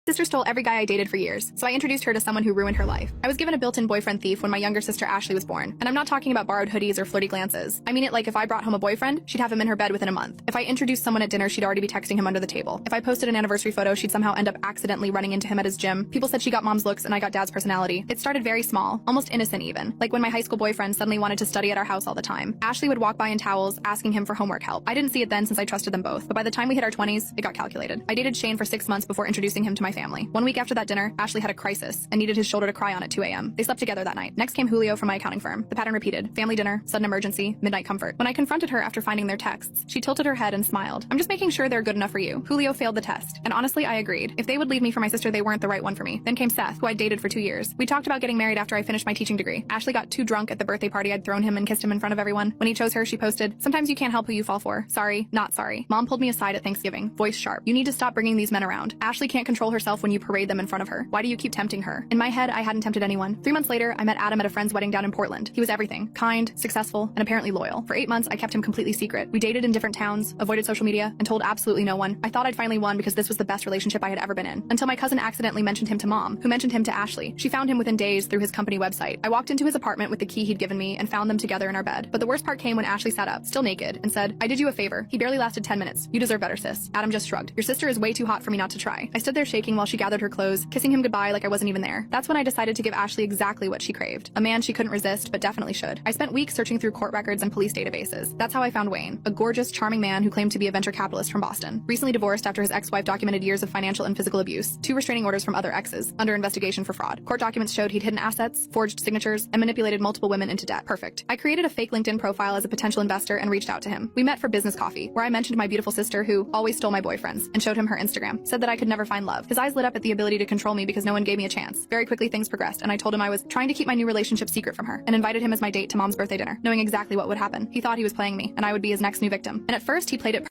Sister stole every guy I dated for years, so I introduced her to someone who ruined her life. I was given a built-in boyfriend thief when my younger sister Ashley was born, and I'm not talking about borrowed hoodies or flirty glances. I mean it like if I brought home a boyfriend, she'd have him in her bed within a month. If I introduced someone at dinner, she'd already be texting him under the table. If I posted an anniversary photo, she'd somehow end up accidentally running into him at his gym. People said she got mom's looks and I got dad's personality. It started very small, almost innocent even, like when my high school boyfriend suddenly wanted to study at our house all the time. Ashley would walk by in towels, asking him for homework help. I didn't see it then since I trusted them both, but by the time we hit our 20s, it got calculated. I dated Shane for 6 months before introducing him to my family. 1 week after that dinner, Ashley had a crisis and needed his shoulder to cry on at 2 a.m. They slept together that night. Next came Julio from my accounting firm. The pattern repeated. Family dinner, sudden emergency, midnight comfort. When I confronted her after finding their texts, she tilted her head and smiled. I'm just making sure they're good enough for you. Julio failed the test. And honestly, I agreed. If they would leave me for my sister, they weren't the right one for me. Then came Seth, who I'd dated for 2 years. We talked about getting married after I finished my teaching degree. Ashley got too drunk at the birthday party I'd thrown him and kissed him in front of everyone. When he chose her, she posted, "Sometimes you can't help who you fall for. Sorry, not sorry." Mom pulled me aside at Thanksgiving, voice sharp. "You need to stop bringing these men around. Ashley can't control herself when you parade them in front of her. Why do you keep tempting her?" In my head, I hadn't tempted anyone. 3 months later, I met Adam at a friend's wedding down in Portland. He was everything. Kind, successful, and apparently loyal. For 8 months, I kept him completely secret. We dated in different towns, avoided social media, and told absolutely no one. I thought I'd finally won because this was the best relationship I had ever been in. Until my cousin accidentally mentioned him to Mom, who mentioned him to Ashley. She found him within days through his company website. I walked into his apartment with the key he'd given me and found them together in our bed. But the worst part came when Ashley sat up, still naked, and said, "I did you a favor." He barely lasted 10 minutes. "You deserve better, sis." Adam just shrugged. "Your sister is way too hot for me not to try." I stood there shaking while she gathered her clothes, kissing him goodbye like I wasn't even there. That's when I decided to give Ashley exactly what she craved. A man she couldn't resist, but definitely should. I spent weeks searching through court records and police databases. That's how I found Wayne, a gorgeous, charming man who claimed to be a venture capitalist from Boston. Recently divorced after his ex-wife documented years of financial and physical abuse, 2 restraining orders from other exes, under investigation for fraud. Court documents showed he'd hidden assets, forged signatures, and manipulated multiple women into debt. Perfect. I created a fake LinkedIn profile as a potential investor and reached out to him. We met for business coffee, where I mentioned my beautiful sister who always stole my boyfriends, and showed him her Instagram. Said that I could never find love. His eyes lit up at the ability to control me because no one gave me a chance. Very quickly things progressed, and I told him I was trying to keep my new relationship secret from her, and invited him as my date to Mom's birthday dinner, knowing exactly what would happen. He thought he was playing me, and I would be his next new victim. And at first he played it